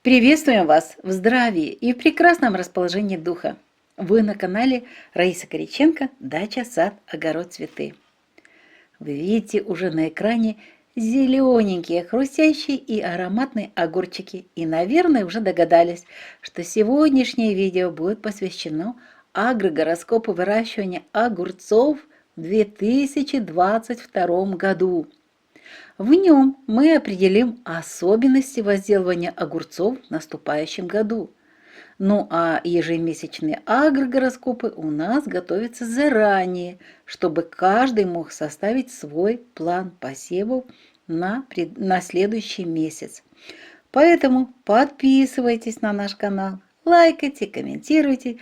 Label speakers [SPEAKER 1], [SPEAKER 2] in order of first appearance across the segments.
[SPEAKER 1] Приветствуем вас в здравии и в прекрасном расположении духа. Вы на канале Раиса Кориченко «Дача, сад, огород, цветы». Вы видите уже на экране зелененькие, хрустящие и ароматные огурчики. И, наверное, уже догадались, что сегодняшнее видео будет посвящено агрогороскопу выращивания огурцов в 2022 году. В нем мы определим особенности возделывания огурцов в наступающем году. Ну а ежемесячные агрогороскопы у нас готовятся заранее, чтобы каждый мог составить свой план посевов на следующий месяц. Поэтому подписывайтесь на наш канал, лайкайте, комментируйте,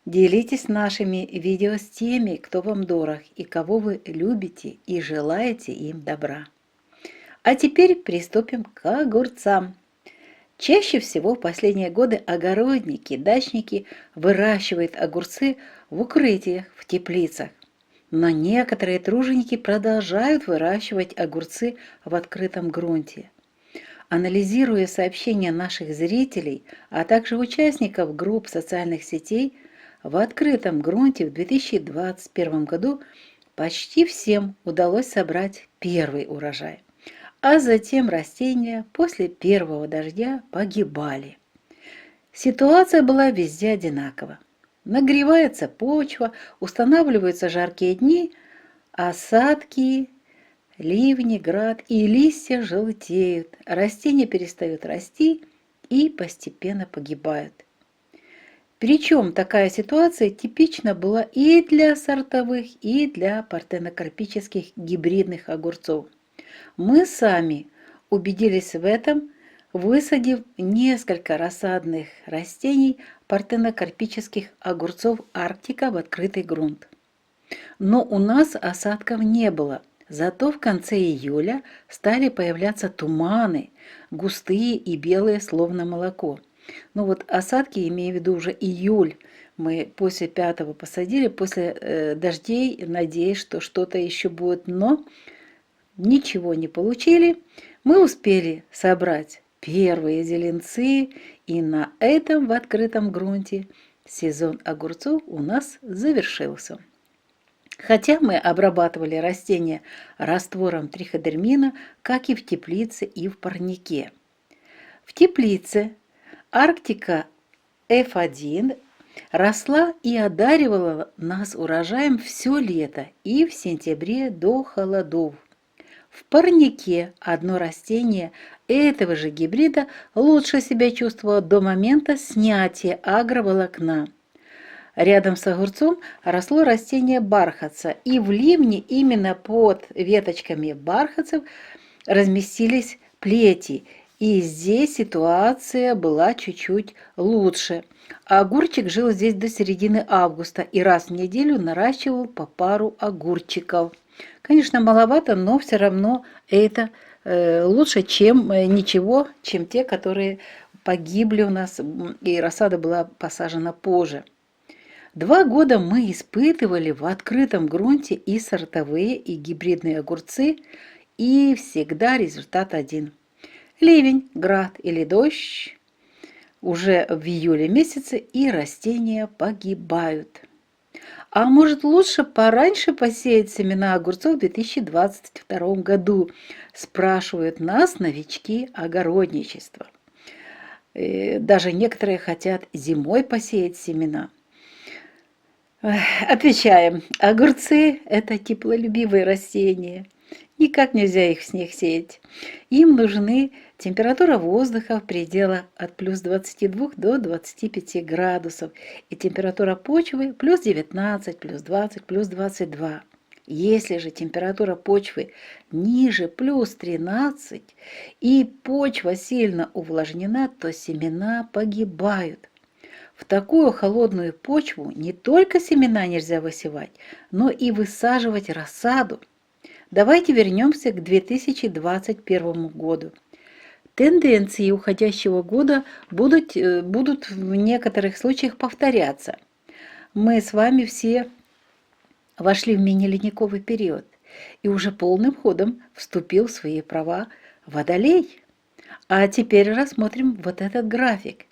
[SPEAKER 1] делитесь нашими видео с теми, кто вам дорог и кого вы любите и желаете им добра. А теперь приступим к огурцам. Чаще всего в последние годы огородники, дачники выращивают огурцы в укрытиях, в теплицах. Но некоторые труженики продолжают выращивать огурцы в открытом грунте. Анализируя сообщения наших зрителей, а также участников групп социальных сетей, в открытом грунте в 2021 году почти всем удалось собрать первый урожай. А затем растения после первого дождя погибали. Ситуация была везде одинакова. Нагревается почва, устанавливаются жаркие дни, осадки, ливни, град и листья желтеют, растения перестают расти и постепенно погибают. Причем такая ситуация типична была и для сортовых, и для партенокарпических гибридных огурцов. Мы сами убедились в этом, высадив несколько рассадных растений партенокарпических огурцов Арктика в открытый грунт. Но у нас осадков не было, зато в конце июля стали появляться туманы, густые и белые, словно молоко. Ну вот осадки, имею в виду уже июль, мы после 5-го посадили, после дождей, надеюсь, что что-то еще будет, но ничего не получили, мы успели собрать первые зеленцы, и на этом в открытом грунте сезон огурцов у нас завершился. Хотя мы обрабатывали растения раствором триходермина, как и в теплице и в парнике. В теплице Арктика F1 росла и одаривала нас урожаем все лето и в сентябре до холодов. В парнике одно растение этого же гибрида лучше себя чувствовало до момента снятия агроволокна. Рядом с огурцом росло растение бархатца, и в ливне именно под веточками бархатцев разместились плети, и здесь ситуация была чуть-чуть лучше. Огурчик жил здесь до середины августа и раз в неделю наращивал по пару огурчиков. Конечно, маловато, но все равно это лучше, чем ничего, чем те, которые погибли у нас, и рассада была посажена позже. 2 года мы испытывали в открытом грунте и сортовые, и гибридные огурцы, и всегда результат один. Ливень, град или дождь уже в июле месяце, и растения погибают. А может, лучше пораньше посеять семена огурцов в 2022 году, спрашивают нас новички огородничества. Даже некоторые хотят зимой посеять семена. Отвечаем, огурцы – это теплолюбивые растения. Никак нельзя их в снег сеять. Им нужны температура воздуха в пределах от плюс 22 до 25 градусов и температура почвы плюс 19, плюс 20, плюс 22. Если же температура почвы ниже плюс 13 и почва сильно увлажнена, то семена погибают. В такую холодную почву не только семена нельзя высевать, но и высаживать рассаду. Давайте вернемся к 2021 году. Тенденции уходящего года будут в некоторых случаях повторяться. Мы с вами все вошли в мини-ледниковый период, и уже полным ходом вступил в свои права Водолей. А теперь рассмотрим вот этот график.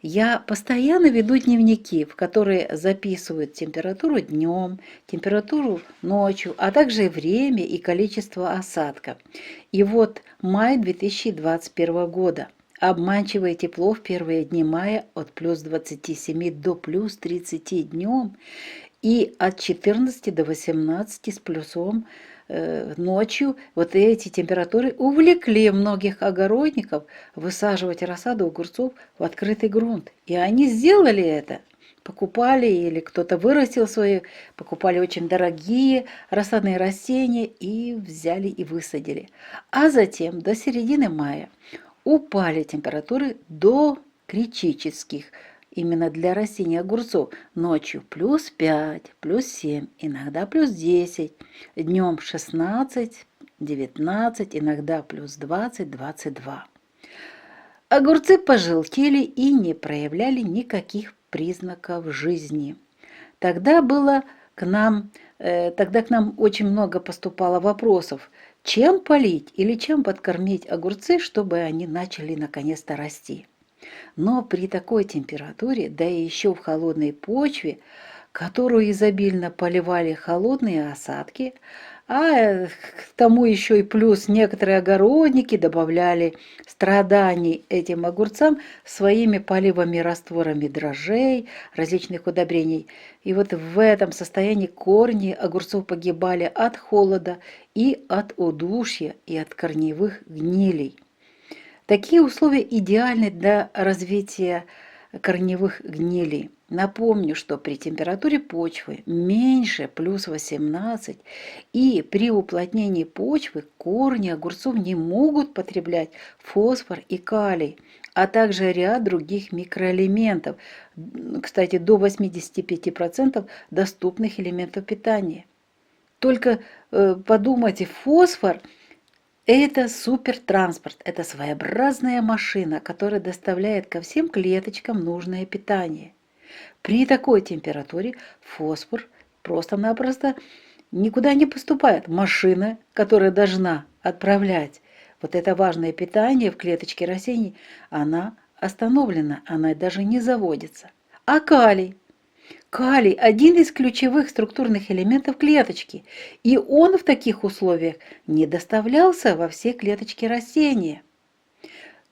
[SPEAKER 1] Я постоянно веду дневники, в которые записывают температуру днем, температуру ночью, а также время и количество осадка. И вот май 2021 года. Обманчивое тепло в первые дни мая от плюс 27 до плюс 30 днем и от 14 до 18 с плюсом ночью. Вот эти температуры увлекли многих огородников высаживать рассаду огурцов в открытый грунт. И они сделали это. Покупали или кто-то вырастил свои, покупали очень дорогие рассадные растения и взяли и высадили. А затем до середины мая упали температуры до критических, именно для растений огурцов. Ночью плюс 5, плюс 7, иногда плюс 10, днем 16, 19, иногда плюс 20, 22. Огурцы пожелтели и не проявляли никаких признаков жизни. Тогда было тогда к нам очень много поступало вопросов, чем полить или чем подкормить огурцы, чтобы они начали наконец-то расти. Но при такой температуре, да и еще в холодной почве, которую изобильно поливали холодные осадки, а к тому еще и плюс некоторые огородники добавляли страданий этим огурцам своими поливами, растворами дрожжей, различных удобрений. И вот в этом состоянии корни огурцов погибали от холода и от удушья, и от корневых гнилей. Такие условия идеальны для развития корневых гнилей. Напомню, что при температуре почвы меньше плюс 18 и при уплотнении почвы корни огурцов не могут потреблять фосфор и калий, а также ряд других микроэлементов, кстати, до 85% доступных элементов питания. Только подумайте, фосфор – это супертранспорт, это своеобразная машина, которая доставляет ко всем клеточкам нужное питание. При такой температуре фосфор просто-напросто никуда не поступает. Машина, которая должна отправлять вот это важное питание в клеточки растений, она остановлена, она даже не заводится. А калий? Калий – один из ключевых структурных элементов клеточки, и он в таких условиях не доставлялся во все клеточки растения.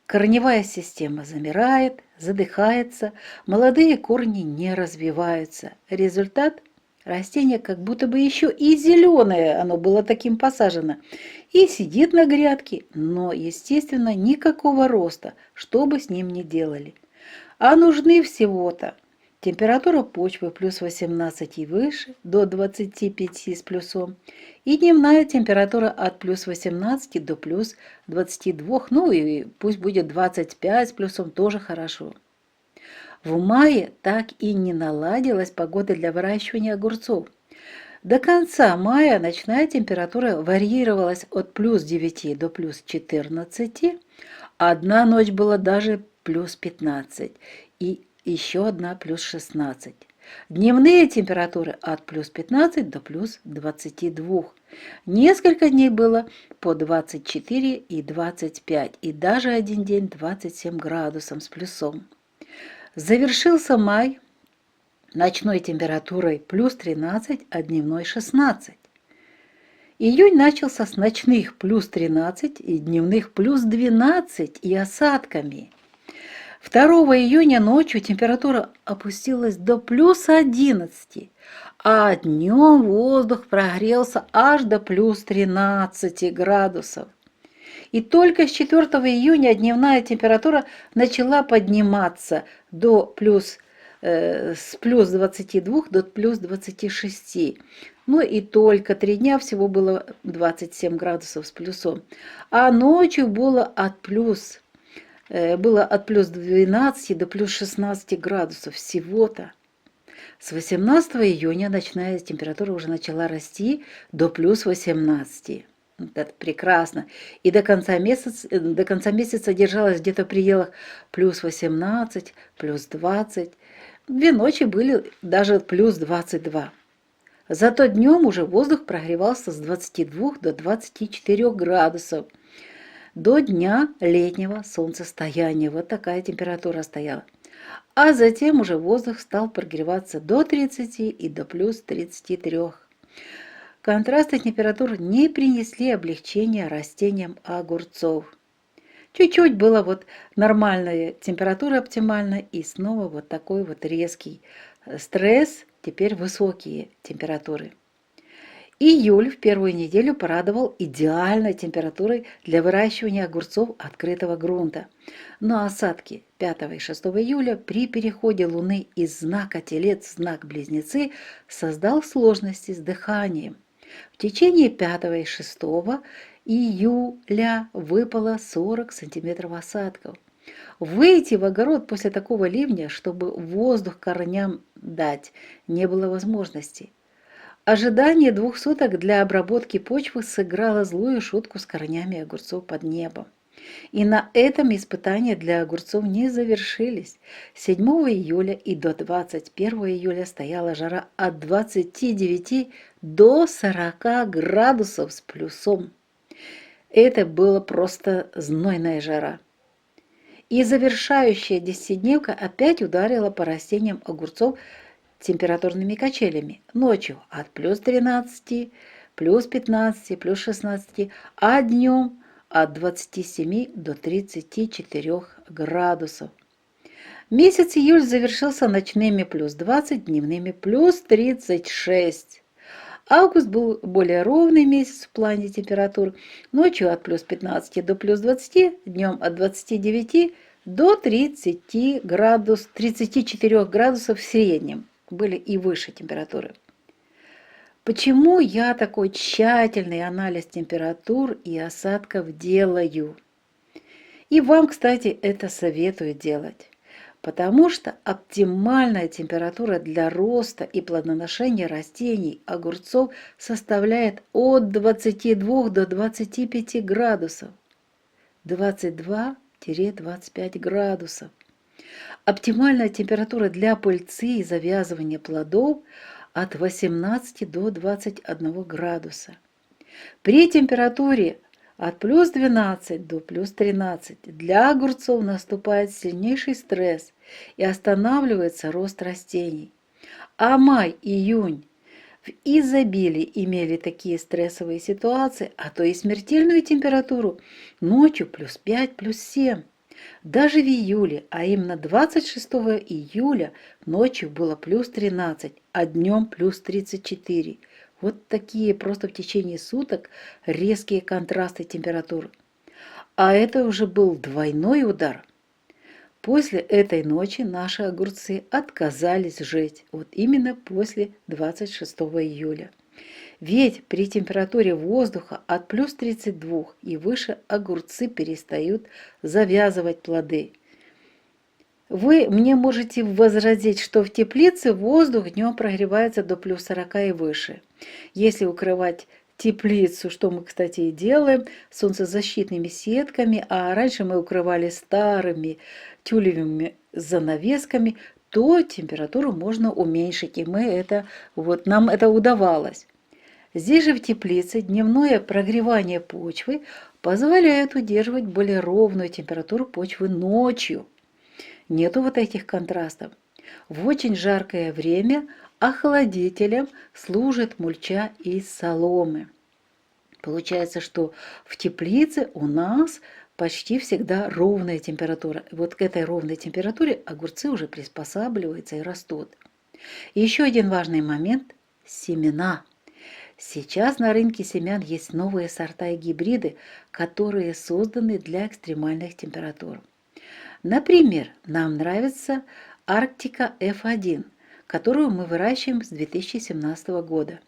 [SPEAKER 1] Корневая система замирает, задыхается, молодые корни не развиваются. Результат – растение как будто бы еще и зеленое, оно было таким посажено, и сидит на грядке, но, естественно, никакого роста, что бы с ним ни делали. А нужны всего-то температура почвы плюс 18 и выше, до 25 с плюсом, и дневная температура от плюс 18 до плюс 22, ну и пусть будет 25 с плюсом, тоже хорошо. В мае так и не наладилась погода для выращивания огурцов. До конца мая ночная температура варьировалась от плюс 9 до плюс 14, одна ночь была даже плюс 15, и еще одна плюс 16. Дневные температуры от плюс 15 до плюс 22. Несколько дней было по 24 и 25, и даже один день 27 градусов с плюсом. Завершился май ночной температурой плюс 13, а дневной 16. Июнь начался с ночных плюс 13 и дневных плюс 12 и осадками. 2 июня ночью температура опустилась до плюс 11, а днем воздух прогрелся аж до плюс 13 градусов. И только с 4 июня дневная температура начала подниматься с плюс 22 до плюс 26. Ну и только 3 дня всего было 27 градусов с плюсом. А ночью было от плюс 12 до плюс 16 градусов всего-то. С 18 июня ночная температура уже начала расти до плюс 18. Это прекрасно. И до конца месяца держалась где-то в пределах плюс 18, плюс 20. 2 ночи были даже плюс 22. Зато днем уже воздух прогревался с 22 до 24 градусов. до дня летнего солнцестояния. Вот такая температура стояла. А затем уже воздух стал прогреваться до 30 и до плюс 33. Контрасты температур не принесли облегчения растениям огурцов. Чуть-чуть была вот нормальная температура оптимальная, и снова вот такой вот резкий стресс, теперь высокие температуры. Июль в первую неделю порадовал идеальной температурой для выращивания огурцов открытого грунта. Но осадки 5 и 6 июля при переходе Луны из знака Телец в знак Близнецы создал сложности с дыханием. В течение 5 и 6 июля выпало 40 сантиметров осадков. Выйти в огород после такого ливня, чтобы воздух корням дать, не было возможности. Ожидание 2 суток для обработки почвы сыграло злую шутку с корнями огурцов под небом. И на этом испытания для огурцов не завершились. 7 июля и до 21 июля стояла жара от 29 до 40 градусов с плюсом. Это было просто знойная жара. И завершающая десятидневка опять ударила по растениям огурцов температурными качелями. Ночью от плюс 13, плюс 15, плюс 16, а днем от 27 до 34 градусов. Месяц июль завершился ночными плюс 20, дневными плюс 36. Август был более ровный месяц в плане температур. Ночью от плюс 15 до плюс 20, днем от 29 до 34 градусов в среднем. Были и выше температуры. Почему я такой тщательный анализ температур и осадков делаю? И вам, кстати, это советую делать. Потому что оптимальная температура для роста и плодоношения растений огурцов составляет от 22 до 25 градусов. 22-25 градусов. Оптимальная температура для пыльцы и завязывания плодов от 18 до 21 градуса. При температуре от плюс 12 до плюс 13 для огурцов наступает сильнейший стресс и останавливается рост растений. А май-июнь в изобилии имели такие стрессовые ситуации, а то и смертельную температуру ночью плюс 5, плюс 7. Даже в июле, а именно 26 июля, ночью было плюс 13, а днем плюс 34. Вот такие просто в течение суток резкие контрасты температур. А это уже был двойной удар. После этой ночи наши огурцы отказались жить. Вот именно после 26 июля. Ведь при температуре воздуха от плюс 32 и выше огурцы перестают завязывать плоды. Вы мне можете возразить, что в теплице воздух днем прогревается до плюс 40 и выше. Если укрывать теплицу, что мы, кстати, и делаем, солнцезащитными сетками, а раньше мы укрывали старыми тюлевыми занавесками, то температуру можно уменьшить, и нам это удавалось. Здесь же в теплице дневное прогревание почвы позволяет удерживать более ровную температуру почвы ночью. Нету вот этих контрастов. В очень жаркое время охладителем служит мульча из соломы. Получается, что в теплице у нас почти всегда ровная температура. Вот к этой ровной температуре огурцы уже приспосабливаются и растут. И еще один важный момент – семена. Сейчас на рынке семян есть новые сорта и гибриды, которые созданы для экстремальных температур. Например, нам нравится Арктика F1, которую мы выращиваем с 2017 года.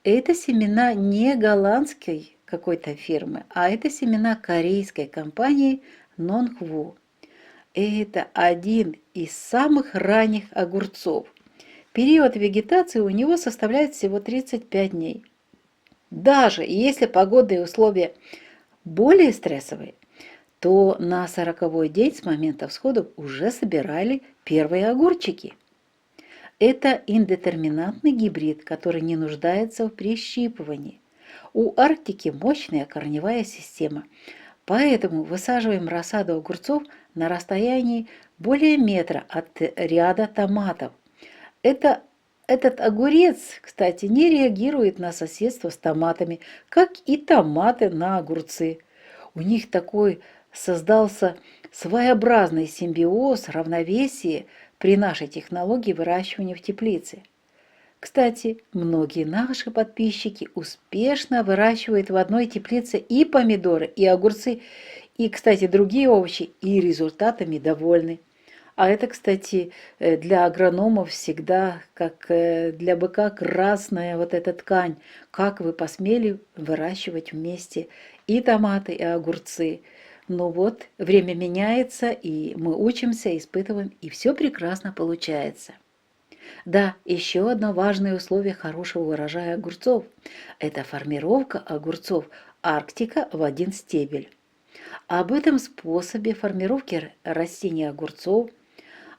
[SPEAKER 1] Это семена не голландской какой-то фирмы, а это семена корейской компании Нонхву. Это один из самых ранних огурцов. Период вегетации у него составляет всего 35 дней. Даже если погодные условия более стрессовые, то на 40-й день с момента всходов уже собирали первые огурчики. Это индетерминантный гибрид, который не нуждается в прищипывании. У Арктики мощная корневая система, Поэтому высаживаем рассаду огурцов на расстоянии более метра от ряда томатов. Это, этот огурец, кстати, не реагирует на соседство с томатами, как и томаты на огурцы. У них такой создался своеобразный симбиоз, равновесие при нашей технологии выращивания в теплице. Кстати, многие наши подписчики успешно выращивают в одной теплице и помидоры, и огурцы, и, кстати, другие овощи, и результатами довольны. А это, кстати, для агрономов всегда, как для быка, красная вот эта ткань. Как вы посмели выращивать вместе и томаты, и огурцы? Ну вот, время меняется, и мы учимся, испытываем, и все прекрасно получается. Да, еще одно важное условие хорошего урожая огурцов – это формировка огурцов Арктика в один стебель. Об этом способе формировки растений огурцов,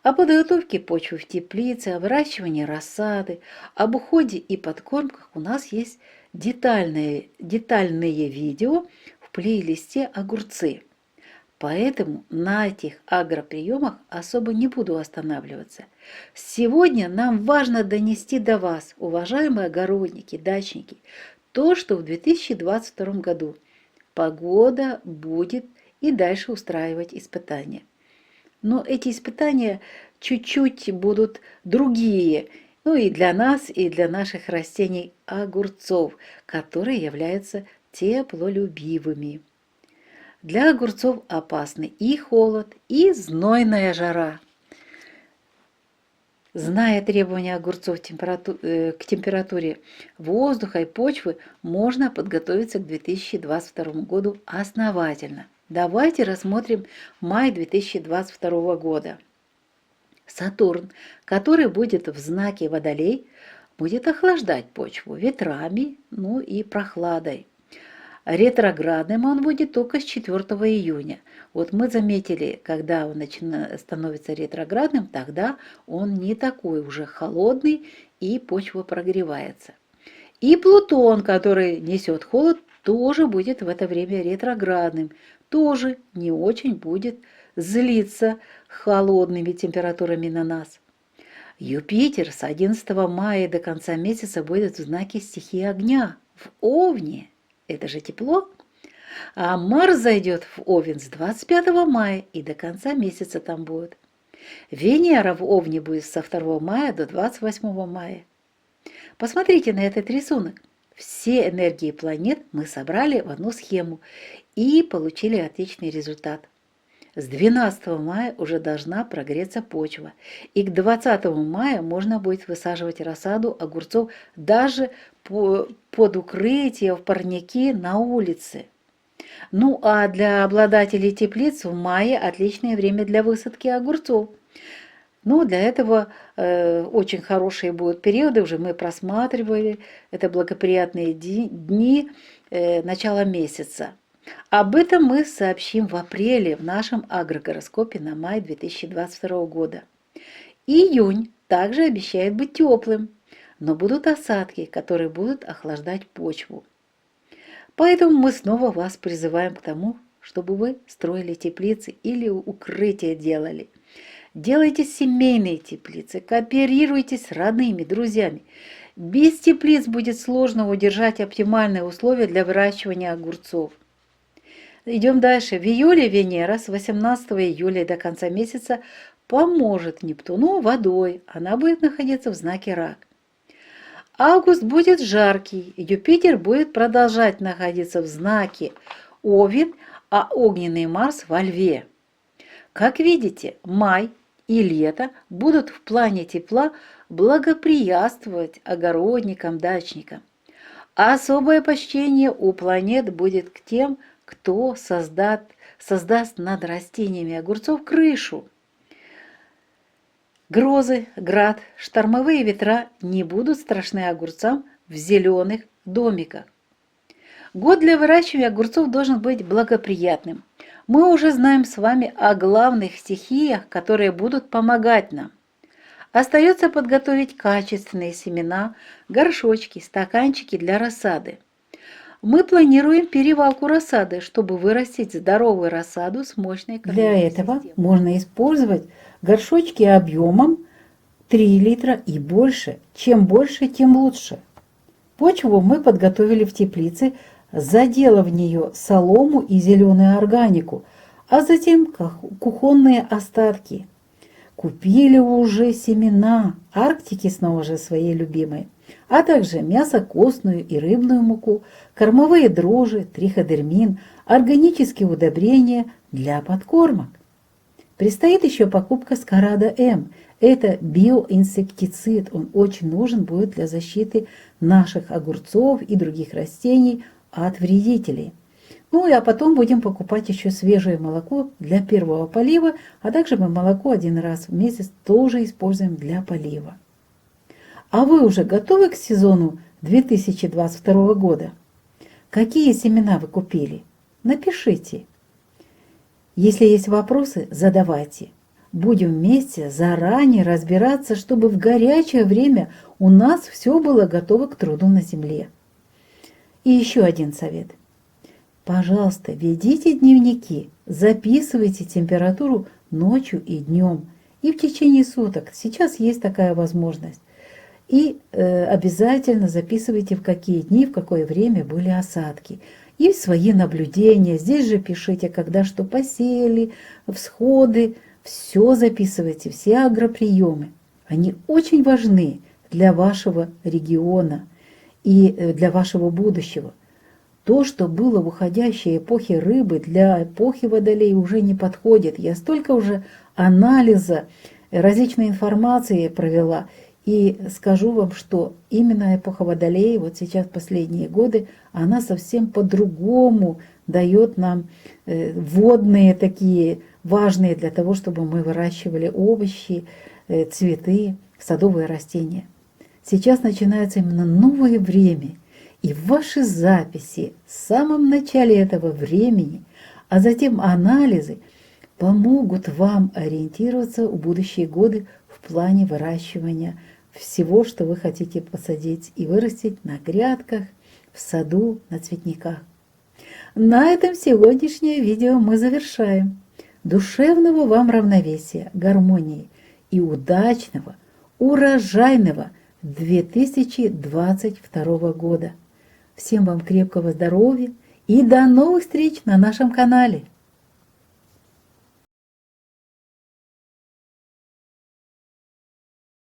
[SPEAKER 1] о подготовке почвы в теплице, о выращивании рассады, об уходе и подкормках у нас есть детальные видео в плейлисте «Огурцы». Поэтому на этих агроприемах особо не буду останавливаться. Сегодня нам важно донести до вас, уважаемые огородники, дачники, то, что в 2022 году погода будет и дальше устраивать испытания. Но эти испытания чуть-чуть будут другие, ну и для нас, и для наших растений огурцов, которые являются теплолюбивыми. Для огурцов опасны и холод, и знойная жара. Зная требования огурцов к температуре воздуха и почвы, можно подготовиться к 2022 году основательно. Давайте рассмотрим май 2022 года. Сатурн, который будет в знаке Водолей, будет охлаждать почву ветрами, ну и прохладой. Ретроградным он будет только с 4 июня. Вот мы заметили, когда он становится ретроградным, тогда он не такой уже холодный, и почва прогревается. И Плутон, который несет холод, тоже будет в это время ретроградным, тоже не очень будет злиться холодными температурами на нас. Юпитер с 11 мая до конца месяца будет в знаке стихии огня, в Овне. Это же тепло. А Марс зайдет в Овен с 25 мая и до конца месяца там будет. Венера в Овне будет со 2 мая до 28 мая. Посмотрите на этот рисунок. Все энергии планет мы собрали в одну схему и получили отличный результат. С 12 мая уже должна прогреться почва, и к 20 мая можно будет высаживать рассаду огурцов даже под укрытие, в парнике, на улице. Ну а для обладателей теплиц в мае отличное время для высадки огурцов. Ну, для этого очень хорошие будут периоды, уже мы просматривали, это благоприятные дни начала месяца. Об этом мы сообщим в апреле в нашем агрогороскопе на май 2022 года. Июнь также обещает быть теплым, но будут осадки, которые будут охлаждать почву. Поэтому мы снова вас призываем к тому, чтобы вы строили теплицы или укрытия делали. Делайте семейные теплицы, кооперируйтесь с родными, друзьями. Без теплиц будет сложно удержать оптимальные условия для выращивания огурцов. Идем дальше. В июле Венера с 18 июля до конца месяца поможет Нептуну водой. Она будет находиться в знаке Рак. Август будет жаркий. Юпитер будет продолжать находиться в знаке Овен, а огненный Марс во Льве. Как видите, май и лето будут в плане тепла благоприятствовать огородникам, дачникам. Особое почтение у планет будет к тем, кто создаст над растениями огурцов крышу. Грозы, град, штормовые ветра не будут страшны огурцам в зеленых домиках. Год для выращивания огурцов должен быть благоприятным. Мы уже знаем с вами о главных стихиях, которые будут помогать нам. Остается подготовить качественные семена, горшочки, стаканчики для рассады. Мы планируем перевалку рассады, чтобы вырастить здоровую рассаду с мощной корневой
[SPEAKER 2] Для этого
[SPEAKER 1] системой.
[SPEAKER 2] можно использовать горшочки объемом 3 литра и больше. Чем больше, тем лучше. Почву мы подготовили в теплице, заделав в нее солому и зеленую органику, а затем кухонные остатки. Купили уже семена Арктики снова же своей любимой, а также мясо костную и рыбную муку, кормовые дрожжи, триходермин, органические удобрения для подкормок. Предстоит еще покупка Скарада М. Это биоинсектицид, он очень нужен будет для защиты наших огурцов и других растений от вредителей. Ну а потом будем покупать еще свежее молоко для первого полива, а также мы молоко один раз в месяц тоже используем для полива. А вы уже готовы к сезону 2022 года? Какие семена вы купили? Напишите. Если есть вопросы, задавайте. Будем вместе заранее разбираться, чтобы в горячее время у нас все было готово к труду на земле. И еще один совет. Пожалуйста, ведите дневники, записывайте температуру ночью и днем, и в течение суток. Сейчас есть такая возможность. И обязательно записывайте, в какие дни, в какое время были осадки. И свои наблюдения. Здесь же пишите, когда что посеяли, всходы. Все записывайте, все агроприемы. Они очень важны для вашего региона и для вашего будущего. То, что было в уходящей эпохе рыбы, для эпохи водолей уже не подходит. Я столько уже анализа, различной информации провела. И скажу вам, что именно эпоха водолей, вот сейчас последние годы, она совсем по-другому дает нам водные такие, важные для того, чтобы мы выращивали овощи, цветы, садовые растения. Сейчас начинается именно новое время. И ваши записи в самом начале этого времени, а затем анализы помогут вам ориентироваться в будущие годы в плане выращивания всего, что вы хотите посадить и вырастить на грядках, в саду, на цветниках. На этом сегодняшнее видео мы завершаем. Душевного вам равновесия, гармонии и удачного, урожайного 2022 года. Всем вам крепкого здоровья и до новых встреч на нашем канале!